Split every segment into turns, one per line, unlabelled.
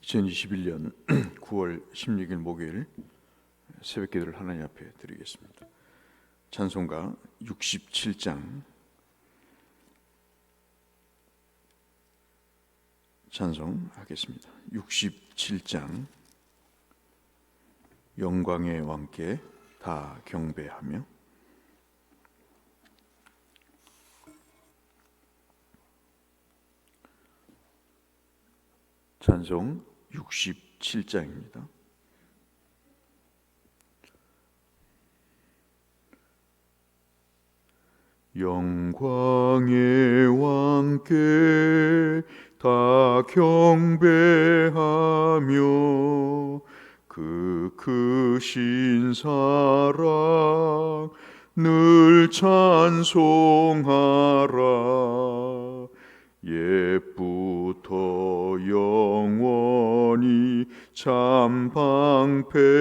2021년 9월 16일 목요일 새벽기도를 하나님 앞에 드리겠습니다. 찬송가 67장 찬송하겠습니다. 67장 영광의 왕께 다 경배하며. 찬송 67장입니다. 영광의 왕께 다 경배하며 그 크신 사랑 늘 찬송하라. 옛부터 영원히 참 방패시니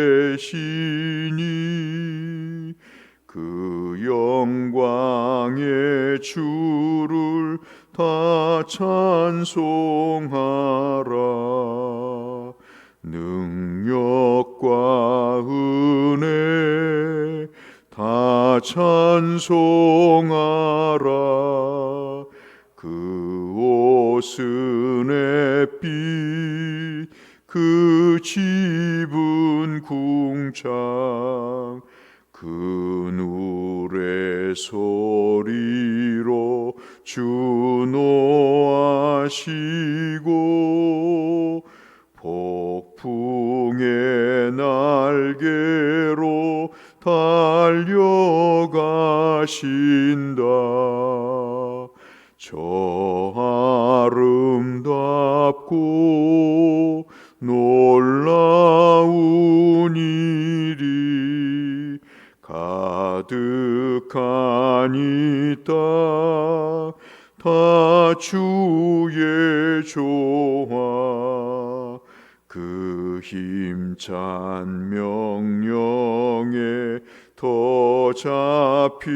그 영광의 주를 다 찬송하라. 능력과 은혜 다 찬송하라. 그 옷은 햇빛 그 집은 궁창 그 누레 소리로 주노하시고 폭풍의 날개로 달려가신다. 저 아름답고 놀라운 일이 가득한 이 땅 다 주의 조화. 그 힘찬 명령에 더 잡히나니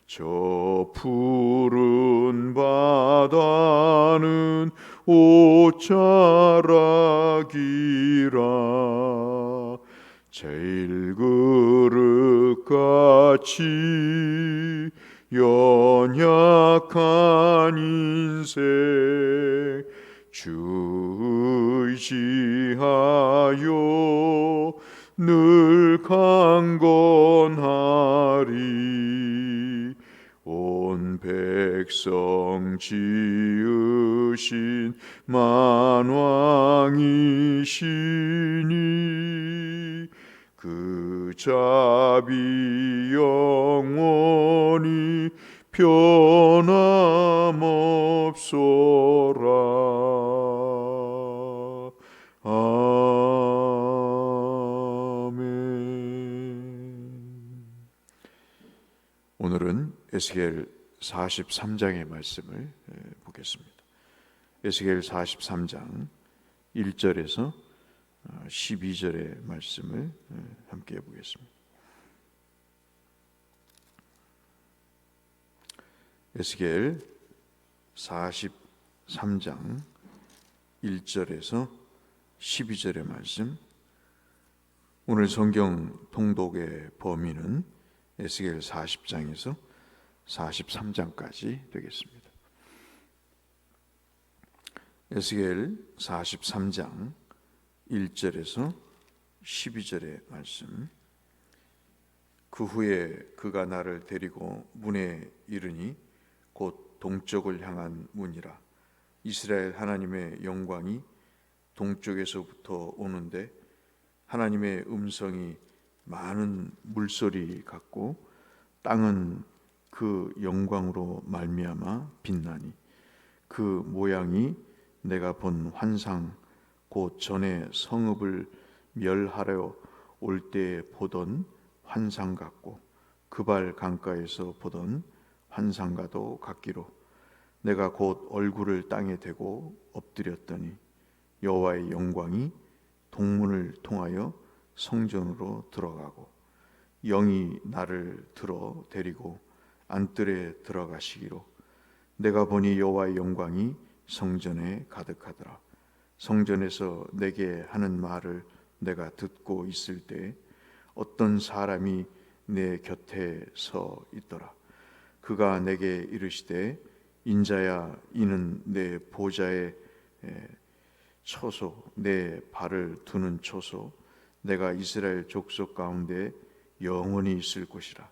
저 푸른 바다는 옷자락이라. 제일 그릇같이 연약한 인생 주 의지하여 늘 강건하리. 온 백성 지으신 만왕이시니 그 자비 영원히 변함없소라. 아멘. 오늘은 에스겔 43장의 말씀을 보겠습니다. 에스겔 43장 1절에서 12절의 말씀을 함께 보겠습니다. 에스겔 43장 1절에서 12절의 말씀. 오늘 성경 통독의 범위는 에스겔 40장에서 43장까지 되겠습니다. 에스겔 43장 1절에서 12절의 말씀. 그 후에 그가 나를 데리고 문에 이르니 곧 동쪽을 향한 문이라. 이스라엘 하나님의 영광이 동쪽에서부터 오는데 하나님의 음성이 많은 물소리 같고 땅은 그 영광으로 말미암아 빛나니 그 모양이 내가 본 환상 곧 전에 성읍을 멸하려 올 때에 보던 환상 같고 그발 강가에서 보던 환상과도 같기로 내가 곧 얼굴을 땅에 대고 엎드렸더니 여호와의 영광이 동문을 통하여 성전으로 들어가고 영이 나를 들어 데리고 안뜰에 들어가시기로 내가 보니 여호와의 영광이 성전에 가득하더라. 성전에서 내게 하는 말을 내가 듣고 있을 때 어떤 사람이 내 곁에 서 있더라. 그가 내게 이르시되 인자야, 이는 내 보좌의 처소, 내 발을 두는 처소, 내가 이스라엘 족속 가운데 영원히 있을 곳이라.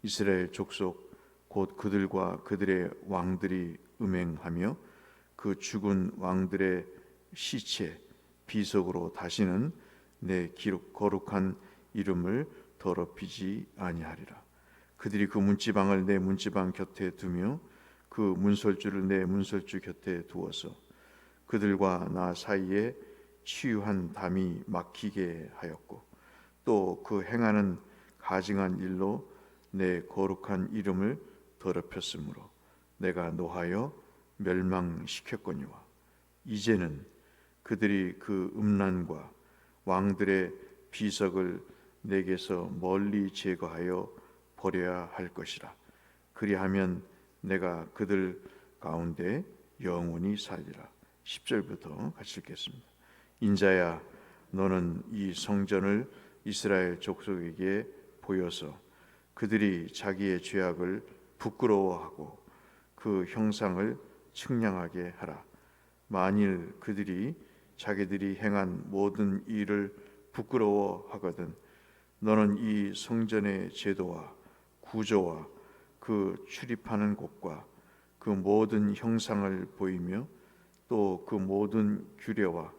이스라엘 족속 곧 그들과 그들의 왕들이 음행하며 그 죽은 왕들의 시체 비석으로 다시는 내 기록 거룩한 이름을 더럽히지 아니하리라. 그들이 그 문지방을 내 문지방 곁에 두며 그 문설주를 내 문설주 곁에 두어서 그들과 나 사이에 치유한 담이 막히게 하였고 또 그 행하는 가증한 일로 내 거룩한 이름을 더럽혔으므로 내가 노하여 멸망시켰거니와 이제는 그들이 그 음란과 왕들의 비석을 내게서 멀리 제거하여 버려야 할 것이라. 그리하면 내가 그들 가운데 영원히 살리라. 10절부터 같이 읽겠습니다. 인자야, 너는 이 성전을 이스라엘 족속에게 보여서 그들이 자기의 죄악을 부끄러워하고 그 형상을 측량하게 하라. 만일 그들이 자기들이 행한 모든 일을 부끄러워하거든 너는 이 성전의 제도와 구조와 그 출입하는 곳과 그 모든 형상을 보이며 또 그 모든 규례와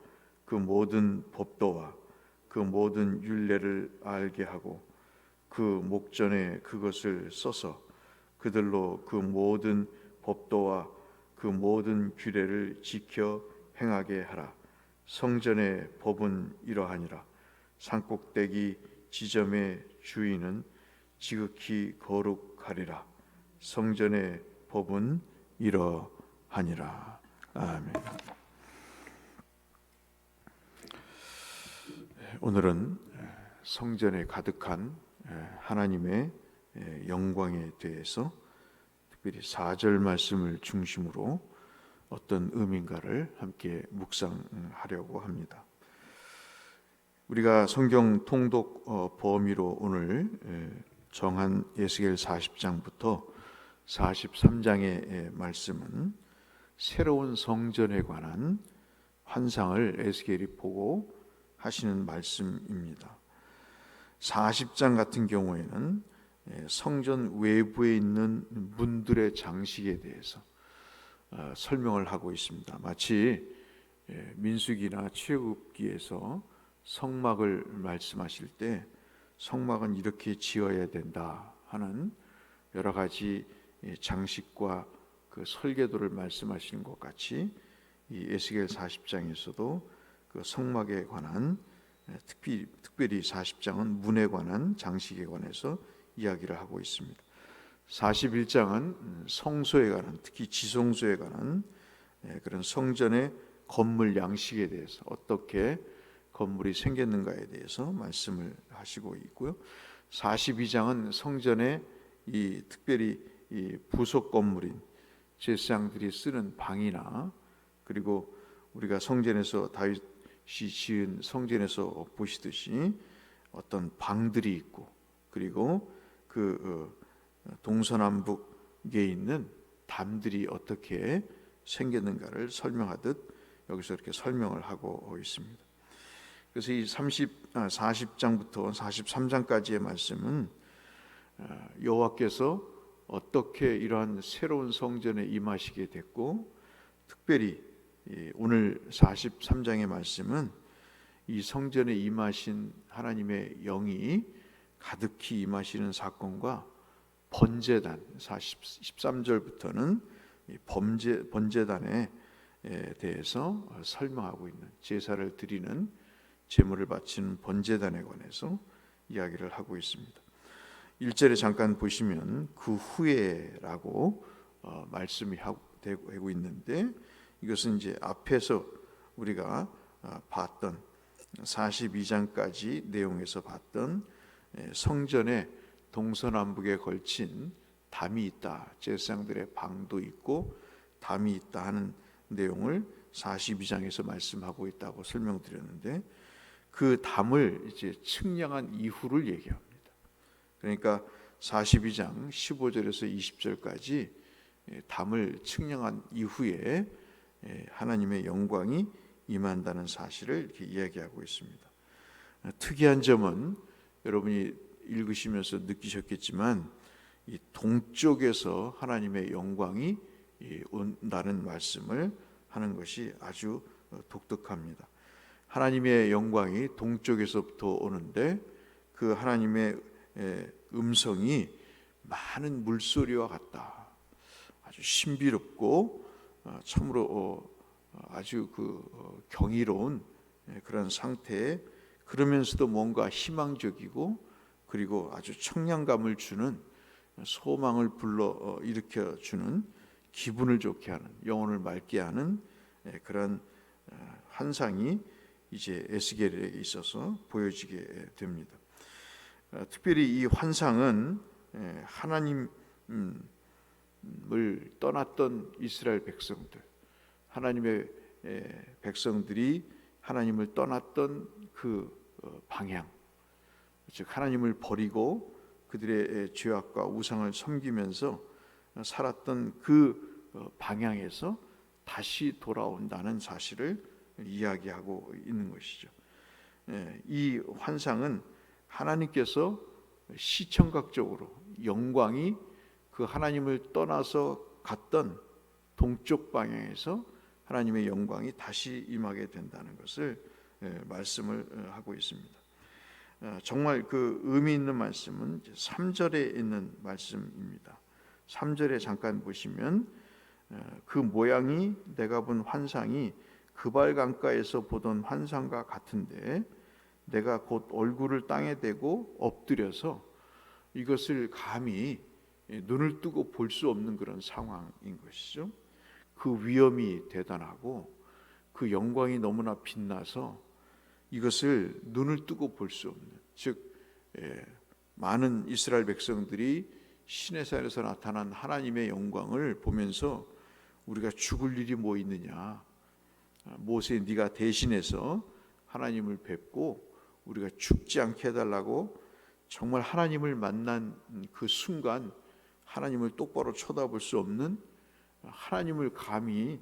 그 모든 법도와 그 모든 율례를 알게 하고 그 목전에 그것을 써서 그들로 그 모든 법도와 그 모든 규례를 지켜 행하게 하라. 성전의 법은 이러하니라. 산꼭대기 지점의 주인은 지극히 거룩하리라. 성전의 법은 이러하니라. 아멘. 오늘은 성전에 가득한 하나님의 영광에 대해서 특별히 4절 말씀을 중심으로 어떤 의미인가를 함께 묵상하려고 합니다. 우리가 성경 통독 범위로 오늘 정한 에스겔 40장부터 43장의 말씀은 새로운 성전에 관한 환상을 에스겔이 보고 하시는 말씀입니다. 40장 같은 경우에는 성전 외부에 있는 문들의 장식에 대해서 설명을 하고 있습니다. 마치 민수기나 출애굽기에서 성막을 말씀하실 때 성막은 이렇게 지어야 된다 하는 여러 가지 장식과 그 설계도를 말씀하시는 것 같이 이 에스겔 40장에서도 그 성막에 관한 특별히 40장은 문에 관한 장식에 관해서 이야기를 하고 있습니다. 41장은 성소에 관한, 특히 지성소에 관한 그런 성전의 건물 양식에 대해서 어떻게 건물이 생겼는가에 대해서 말씀을 하시고 있고요. 42장은 성전의 이 특별히 이 부속 건물인 제사장들이 쓰는 방이나 그리고 우리가 성전에서 다윗이 지은 성전에서 보시듯이 어떤 방들이 있고 그리고 그 동서남북에 있는 담들이 어떻게 생겼는가를 설명하듯 여기서 이렇게 설명을 하고 있습니다. 그래서 이 40장부터 43장까지의 말씀은 여호와께서 어떻게 이러한 새로운 성전에 임하시게 됐고 특별히 오늘 43장의 말씀은 이 성전에 임하신 하나님의 영이 가득히 임하시는 사건과 번제단 13절부터는 번제단에 대해서 설명하고 있는 제사를 드리는 제물을 바치는 번제단에 관해서 이야기를 하고 있습니다. 1절에 잠깐 보시면 그 후에라고 말씀이 되고 있는데 이것은 이제 앞에서 우리가 봤던 42장까지 내용에서 봤던 성전의 동서남북에 걸친 담이 있다. 제사장들의 방도 있고 담이 있다 하는 내용을 42장에서 말씀하고 있다고 설명드렸는데, 그 담을 이제 측량한 이후를 얘기합니다. 그러니까 42장 15절에서 20절까지 담을 측량한 이후에 하나님의 영광이 임한다는 사실을 이렇게 이야기하고 있습니다. 특이한 점은 여러분이 읽으시면서 느끼셨겠지만, 이 동쪽에서 하나님의 영광이 온다는 말씀을 하는 것이 아주 독특합니다. 하나님의 영광이 동쪽에서부터 오는데, 그 하나님의 음성이 많은 물소리와 같다. 아주 신비롭고 참으로 아주 경이로운 그런 상태에, 그러면서도 뭔가 희망적이고 그리고 아주 청량감을 주는, 소망을 불러 일으켜 주는, 기분을 좋게 하는, 영혼을 맑게 하는 그런 환상이 이제 에스겔에게 있어서 보여지게 됩니다. 특별히 이 환상은 하나님을 떠났던 이스라엘 백성들, 하나님의 백성들이 하나님을 떠났던 그 방향, 즉 하나님을 버리고 그들의 죄악과 우상을 섬기면서 살았던 그 방향에서 다시 돌아온다는 사실을 이야기하고 있는 것이죠. 이 환상은 하나님께서 시청각적으로 영광이 그 하나님을 떠나서 갔던 동쪽 방향에서 하나님의 영광이 다시 임하게 된다는 것을 말씀을 하고 있습니다. 정말 그 의미 있는 말씀은 3절에 있는 말씀입니다. 3절에 잠깐 보시면, 그 모양이 내가 본 환상이 그발 강가에서 보던 환상과 같은데 내가 곧 얼굴을 땅에 대고 엎드려서 이것을 감히 눈을 뜨고 볼 수 없는 그런 상황인 것이죠. 그 위엄이 대단하고 그 영광이 너무나 빛나서 이것을 눈을 뜨고 볼 수 없는, 즉 많은 이스라엘 백성들이 시내산에서 나타난 하나님의 영광을 보면서 우리가 죽을 일이 뭐 있느냐, 모세 네가 대신해서 하나님을 뵙고 우리가 죽지 않게 해달라고, 정말 하나님을 만난 그 순간 하나님을 똑바로 쳐다볼 수 없는, 하나님을 감히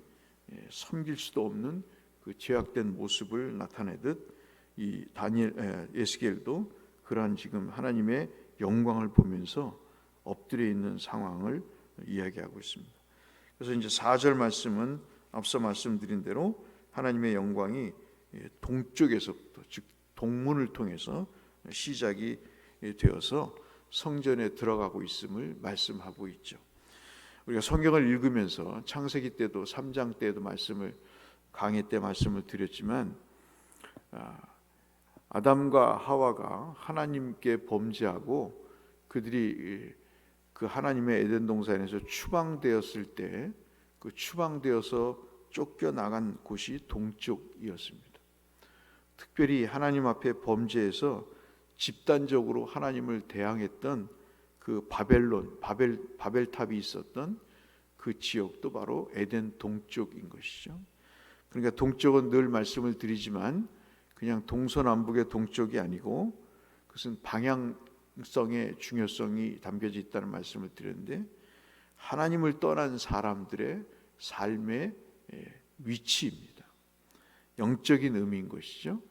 섬길 수도 없는 그 죄악된 모습을 나타내듯, 이 에스겔도 그러한 지금 하나님의 영광을 보면서 엎드려 있는 상황을 이야기하고 있습니다. 그래서 이제 4절 말씀은 앞서 말씀드린 대로 하나님의 영광이 동쪽에서부터, 즉 동문을 통해서 시작이 되어서 성전에 들어가고 있음을 말씀하고 있죠. 우리가 성경을 읽으면서 창세기 때도 3장 때도 강해 때 말씀을 드렸지만, 아담과 하와가 하나님께 범죄하고 그들이 그 하나님의 에덴 동산에서 추방되었을 때, 그 추방되어서 쫓겨나간 곳이 동쪽이었습니다. 특별히 하나님 앞에 범죄해서 집단적으로 하나님을 대항했던 그 바벨탑이 있었던 그 지역도 바로 에덴 동쪽인 것이죠. 그러니까 동쪽은 늘 말씀을 드리지만 그냥 동서남북의 동쪽이 아니고, 그것은 방향성의 중요성이 담겨져 있다는 말씀을 드렸는데, 하나님을 떠난 사람들의 삶의 위치입니다. 영적인 의미인 것이죠.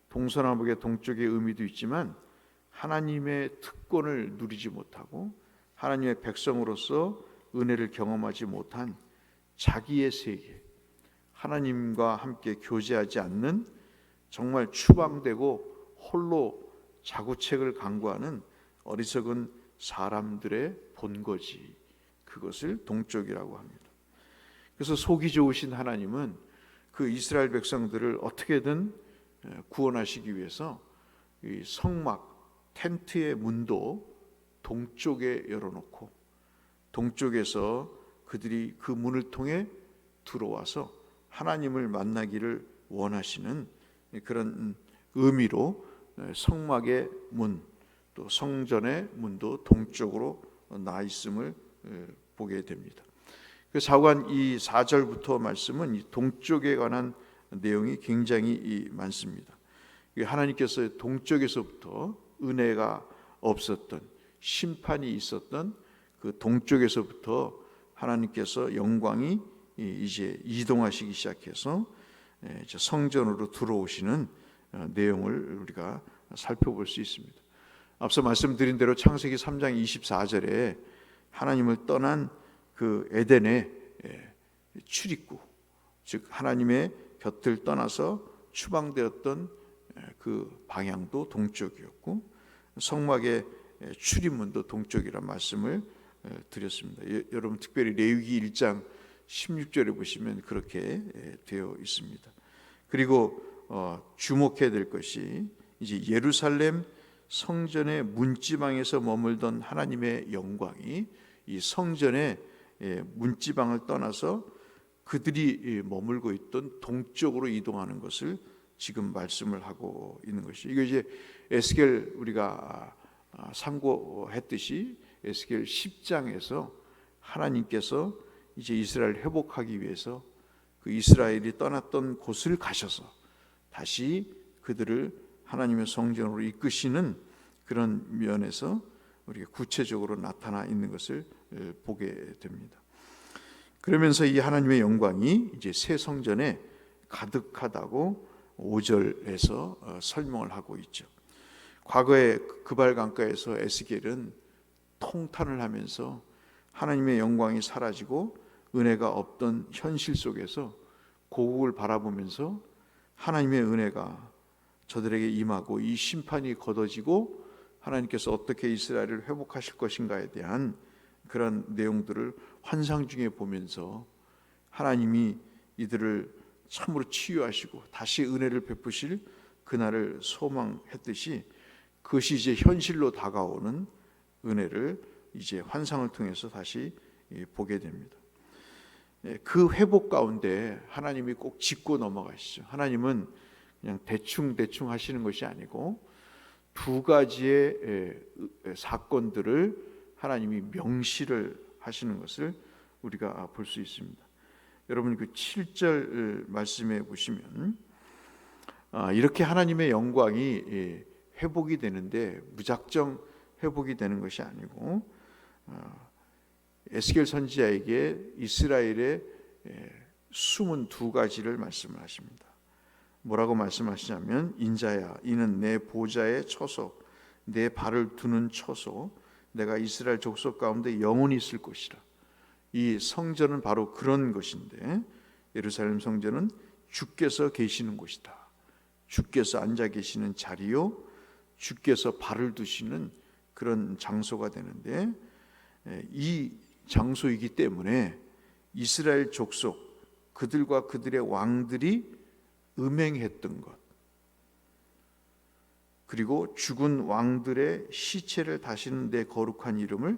동서남북의 동쪽의 의미도 있지만 하나님의 특권을 누리지 못하고 하나님의 백성으로서 은혜를 경험하지 못한 자기의 세계, 하나님과 함께 교제하지 않는, 정말 추방되고 홀로 자구책을 강구하는 어리석은 사람들의 본거지, 그것을 동쪽이라고 합니다. 그래서 속이 좋으신 하나님은 그 이스라엘 백성들을 어떻게든 구원하시기 위해서 이 성막 텐트의 문도 동쪽에 열어놓고 동쪽에서 그들이 그 문을 통해 들어와서 하나님을 만나기를 원하시는 그런 의미로 성막의 문, 또 성전의 문도 동쪽으로 나 있음을 보게 됩니다. 그 좌우간 이 4절부터 말씀은 이 동쪽에 관한 내용이 굉장히 많습니다. 하나님께서 동쪽에서부터 은혜가 없었던, 심판이 있었던 그 동쪽에서부터 하나님께서 영광이 이제 이동하시기 시작해서 성전으로 들어오시는 내용을 우리가 살펴볼 수 있습니다. 앞서 말씀드린 대로 창세기 3장 24절에 하나님을 떠난 그 에덴의 출입구, 즉 하나님의 곁을 떠나서 추방되었던 그 방향도 동쪽이었고, 성막의 출입문도 동쪽이라는 말씀을 드렸습니다. 여러분 특별히 레위기 1장 16절에 보시면 그렇게 되어 있습니다. 그리고 주목해야 될 것이 이제 예루살렘 성전의 문지방에서 머물던 하나님의 영광이 이 성전의 문지방을 떠나서 그들이 머물고 있던 동쪽으로 이동하는 것을 지금 말씀을 하고 있는 것이, 이거 이제 에스겔 우리가 상고했듯이 에스겔 10장에서 하나님께서 이제 이스라엘 회복하기 위해서 그 이스라엘이 떠났던 곳을 가셔서 다시 그들을 하나님의 성전으로 이끄시는 그런 면에서 우리가 구체적으로 나타나 있는 것을 보게 됩니다. 그러면서 이 하나님의 영광이 이제 새 성전에 가득하다고 5절에서 설명을 하고 있죠. 과거에 그발 강가에서 에스겔은 통탄을 하면서 하나님의 영광이 사라지고 은혜가 없던 현실 속에서 고국을 바라보면서 하나님의 은혜가 저들에게 임하고 이 심판이 걷어지고 하나님께서 어떻게 이스라엘을 회복하실 것인가에 대한 그런 내용들을 환상 중에 보면서 하나님이 이들을 참으로 치유하시고 다시 은혜를 베푸실 그날을 소망했듯이 그것이 이제 현실로 다가오는 은혜를 이제 환상을 통해서 다시 보게 됩니다. 그 회복 가운데 하나님이 꼭 짚고 넘어가시죠. 하나님은 그냥 대충 하시는 것이 아니고 두 가지의 사건들을 하나님이 명시를 하시는 것을 우리가 볼 수 있습니다. 여러분 그 7절 말씀에 보시면 이렇게 하나님의 영광이 회복이 되는데 무작정 회복이 되는 것이 아니고 에스겔 선지자에게 이스라엘의 숨은 두 가지를 말씀을 하십니다. 뭐라고 말씀하시냐면, 인자야 이는 내 보좌의 처소, 내 발을 두는 처소, 내가 이스라엘 족속 가운데 영원히 있을 것이라. 이 성전은 바로 그런 것인데, 예루살렘 성전은 주께서 계시는 곳이다. 주께서 앉아 계시는 자리요, 주께서 발을 두시는 그런 장소가 되는데, 이 장소이기 때문에 이스라엘 족속, 그들과 그들의 왕들이 음행했던 것, 그리고 죽은 왕들의 시체를 다시는 내 거룩한 이름을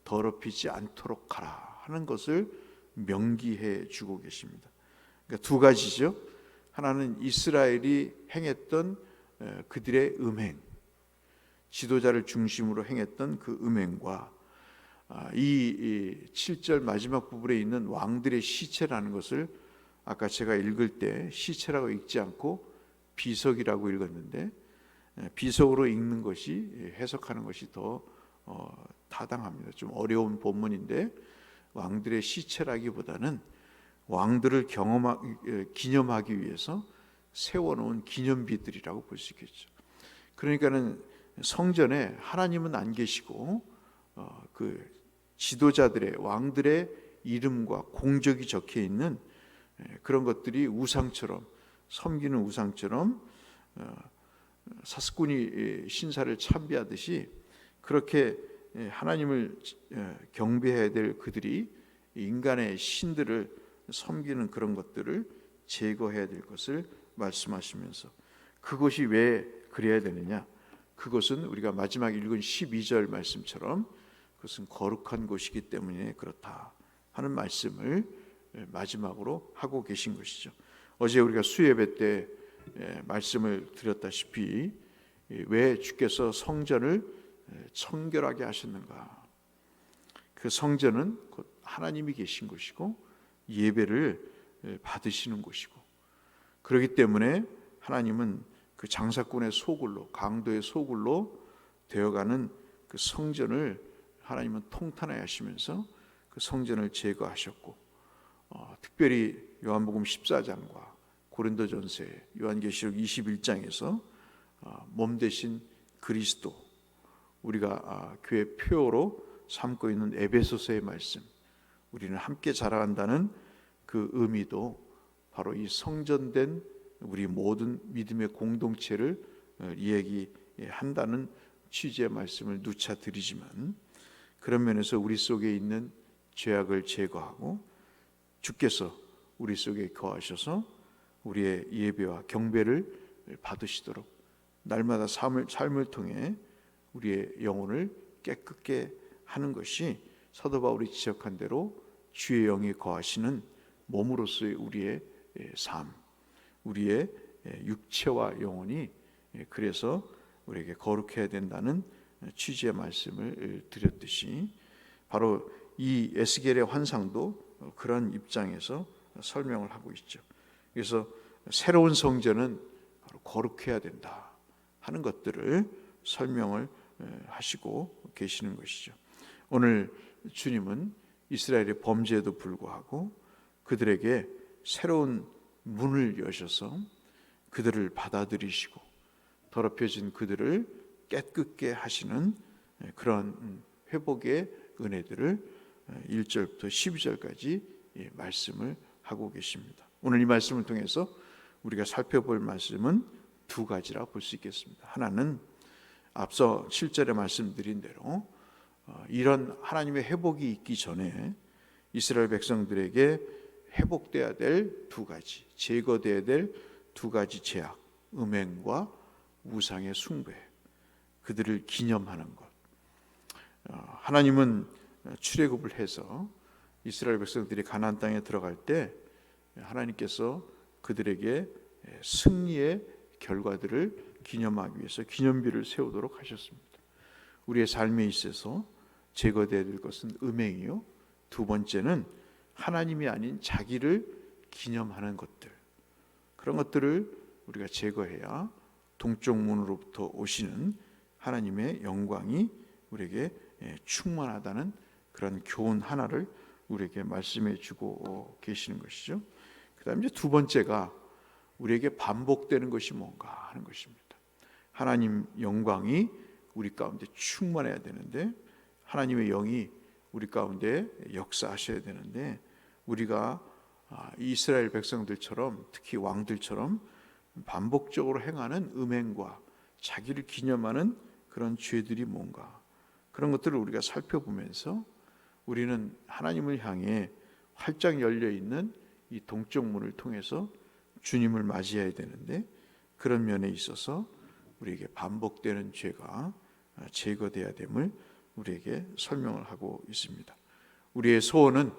더럽히지 않도록 하라 하는 것을 명기해 주고 계십니다. 그러니까 두 가지죠. 하나는 이스라엘이 행했던 그들의 음행, 지도자를 중심으로 행했던 그 음행과 이 7절 마지막 부분에 있는 왕들의 시체라는 것을 아까 제가 읽을 때 시체라고 읽지 않고 비석이라고 읽었는데, 비석으로 읽는 것이, 해석하는 것이 더 타당합니다. 좀 어려운 본문인데 왕들의 시체라기보다는 왕들을 기념하기 위해서 세워놓은 기념비들이라고 볼 수 있겠죠. 그러니까는 성전에 하나님은 안 계시고 그 지도자들의, 왕들의 이름과 공적이 적혀 있는 그런 것들이 우상처럼, 섬기는 우상처럼 사스꾼이 신사를 참배하듯이 그렇게 하나님을 경배해야 될 그들이 인간의 신들을 섬기는 그런 것들을 제거해야 될 것을 말씀하시면서, 그것이 왜 그래야 되느냐, 그것은 우리가 마지막 읽은 12절 말씀처럼 그것은 거룩한 곳이기 때문에 그렇다 하는 말씀을 마지막으로 하고 계신 것이죠. 어제 우리가 수예배 때 말씀을 드렸다시피 왜 주께서 성전을 청결하게 하셨는가, 그 성전은 곧 하나님이 계신 곳이고 예배를 받으시는 곳이고, 그렇기 때문에 하나님은 그 장사꾼의 소굴로, 강도의 소굴로 되어가는 그 성전을 하나님은 통탄하게 하시면서 그 성전을 제거하셨고, 특별히 요한복음 14장과 고린도전서, 요한계시록 21장에서 몸 대신 그리스도, 우리가 교회 표어로 삼고 있는 에베소서의 말씀, 우리는 함께 자라간다는 그 의미도 바로 이 성전된 우리 모든 믿음의 공동체를 이야기한다는 취지의 말씀을 누차 드리지만, 그런 면에서 우리 속에 있는 죄악을 제거하고 주께서 우리 속에 거하셔서 우리의 예배와 경배를 받으시도록 날마다 삶을 통해 우리의 영혼을 깨끗게 하는 것이 사도 바울이 지적한 대로 주의 영이 거하시는 몸으로서의 우리의 삶, 우리의 육체와 영혼이 그래서 우리에게 거룩해야 된다는 취지의 말씀을 드렸듯이, 바로 이 에스겔의 환상도 그런 입장에서 설명을 하고 있죠. 그래서 새로운 성전은 바로 거룩해야 된다 하는 것들을 설명을 하시고 계시는 것이죠. 오늘 주님은 이스라엘의 범죄에도 불구하고 그들에게 새로운 문을 여셔서 그들을 받아들이시고 더럽혀진 그들을 깨끗게 하시는 그런 회복의 은혜들을 1절부터 12절까지 말씀을 하고 계십니다. 오늘 이 말씀을 통해서 우리가 살펴볼 말씀은 두 가지라 볼 수 있겠습니다. 하나는 앞서 7절에 말씀드린 대로 이런 하나님의 회복이 있기 전에 이스라엘 백성들에게 회복돼야 될 두 가지, 제거돼야 될 두 가지 죄악, 음행과 우상의 숭배, 그들을 기념하는 것. 하나님은 출애굽을 해서 이스라엘 백성들이 가나안 땅에 들어갈 때 하나님께서 그들에게 승리의 결과들을 기념하기 위해서 기념비를 세우도록 하셨습니다. 우리의 삶에 있어서 제거되어야 될 것은 음행이요, 두 번째는 하나님이 아닌 자기를 기념하는 것들, 그런 것들을 우리가 제거해야 동쪽 문으로부터 오시는 하나님의 영광이 우리에게 충만하다는 그런 교훈 하나를 우리에게 말씀해 주고 계시는 것이죠. 그 다음에 두 번째가 우리에게 반복되는 것이 뭔가 하는 것입니다. 하나님 영광이 우리 가운데 충만해야 되는데, 하나님의 영이 우리 가운데 역사하셔야 되는데, 우리가 이스라엘 백성들처럼, 특히 왕들처럼 반복적으로 행하는 음행과 자기를 기념하는 그런 죄들이 뭔가, 그런 것들을 우리가 살펴보면서 우리는 하나님을 향해 활짝 열려있는 이 동쪽 문을 통해서 주님을 맞이해야 되는데, 그런 면에 있어서 우리에게 반복되는 죄가 제거돼야 됨을 우리에게 설명을 하고 있습니다. 우리의 소원은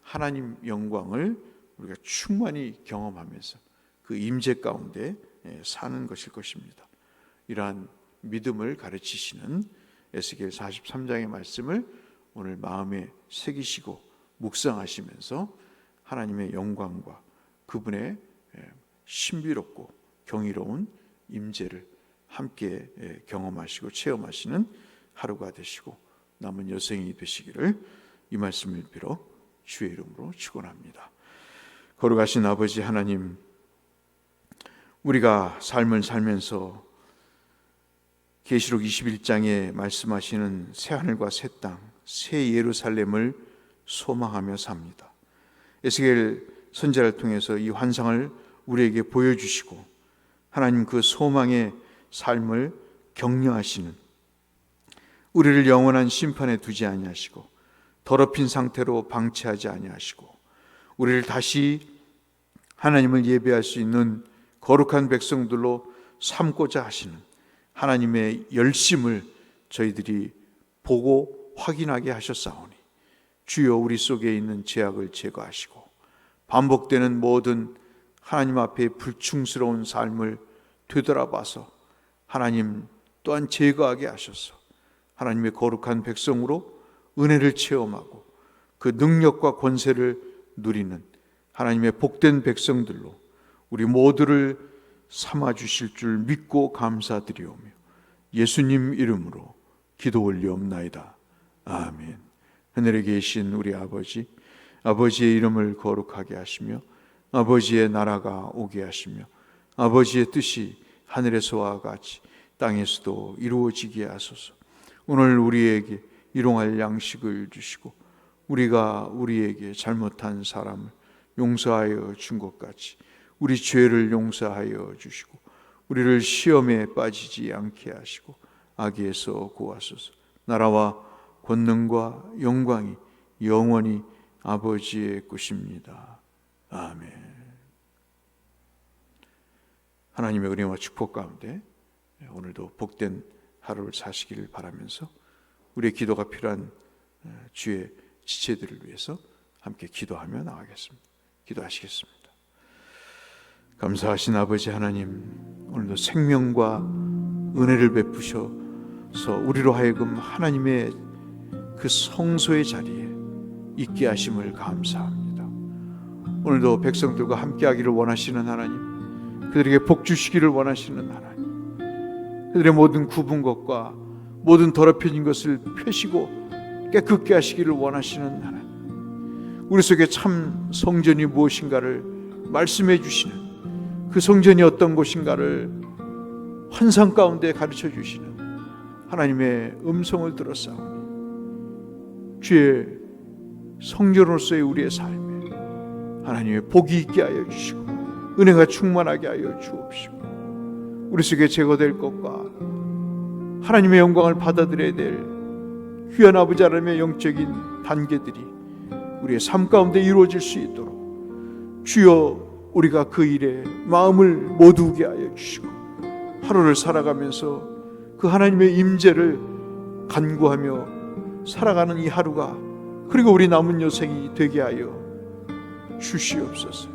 하나님 영광을 우리가 충만히 경험하면서 그 임재 가운데 사는 것일 것입니다. 이러한 믿음을 가르치시는 에스겔 43장의 말씀을 오늘 마음에 새기시고 묵상하시면서 하나님의 영광과 그분의 신비롭고 경이로운 임재를 함께 경험하시고 체험하시는 하루가 되시고 남은 여생이 되시기를 이 말씀을 빌어 주의 이름으로 축원합니다. 거룩하신 아버지 하나님, 우리가 삶을 살면서 계시록 21장에 말씀하시는 새하늘과 새 땅, 새 예루살렘을 소망하며 삽니다. 에스겔 선지자를 통해서 이 환상을 우리에게 보여주시고 하나님 그 소망의 삶을 격려하시는, 우리를 영원한 심판에 두지 아니하시고 더럽힌 상태로 방치하지 아니하시고 우리를 다시 하나님을 예배할 수 있는 거룩한 백성들로 삼고자 하시는 하나님의 열심을 저희들이 보고 확인하게 하셨사오니, 주여 우리 속에 있는 죄악을 제거하시고 반복되는 모든 하나님 앞에 불충스러운 삶을 되돌아봐서 하나님 또한 제거하게 하셔서 하나님의 거룩한 백성으로 은혜를 체험하고 그 능력과 권세를 누리는 하나님의 복된 백성들로 우리 모두를 삼아주실 줄 믿고 감사드리오며 예수님 이름으로 기도 올리옵나이다. 아멘. 하늘에 계신 우리 아버지, 아버지의 이름을 거룩하게 하시며 아버지의 나라가 오게 하시며 아버지의 뜻이 하늘에서와 같이 땅에서도 이루어지게 하소서. 오늘 우리에게 일용할 양식을 주시고 우리가 우리에게 잘못한 사람을 용서하여 준 것 같이 우리 죄를 용서하여 주시고 우리를 시험에 빠지지 않게 하시고 악에서 구하소서. 나라와 권능과 영광이 영원히 아버지의 것입니다. 아멘. 하나님의 은혜와 축복 가운데 오늘도 복된 하루를 사시기를 바라면서 우리의 기도가 필요한 주의 지체들을 위해서 함께 기도하며 나가겠습니다. 기도하시겠습니다. 감사하신 아버지 하나님, 오늘도 생명과 은혜를 베푸셔서 우리로 하여금 하나님의 그 성소의 자리에 있게 하심을 감사합니다. 오늘도 백성들과 함께 하기를 원하시는 하나님, 그들에게 복 주시기를 원하시는 하나님, 그들의 모든 굽은 것과 모든 더럽혀진 것을 펴시고 깨끗게 하시기를 원하시는 하나님, 우리 속에 참 성전이 무엇인가를 말씀해 주시는, 그 성전이 어떤 곳인가를 환상 가운데 가르쳐 주시는 하나님의 음성을 들었사오니 주의 성전으로서의 우리의 삶에 하나님의 복이 있게 하여 주시고 은혜가 충만하게 하여 주옵시고 우리 속에 제거될 것과 하나님의 영광을 받아들여야 될 귀한 아버지 하나님의 영적인 단계들이 우리의 삶 가운데 이루어질 수 있도록 주여 우리가 그 일에 마음을 모두게 하여 주시고 하루를 살아가면서 그 하나님의 임재를 간구하며 살아가는 이 하루가 그리고 우리 남은 여생이 되게 하여 주시옵소서.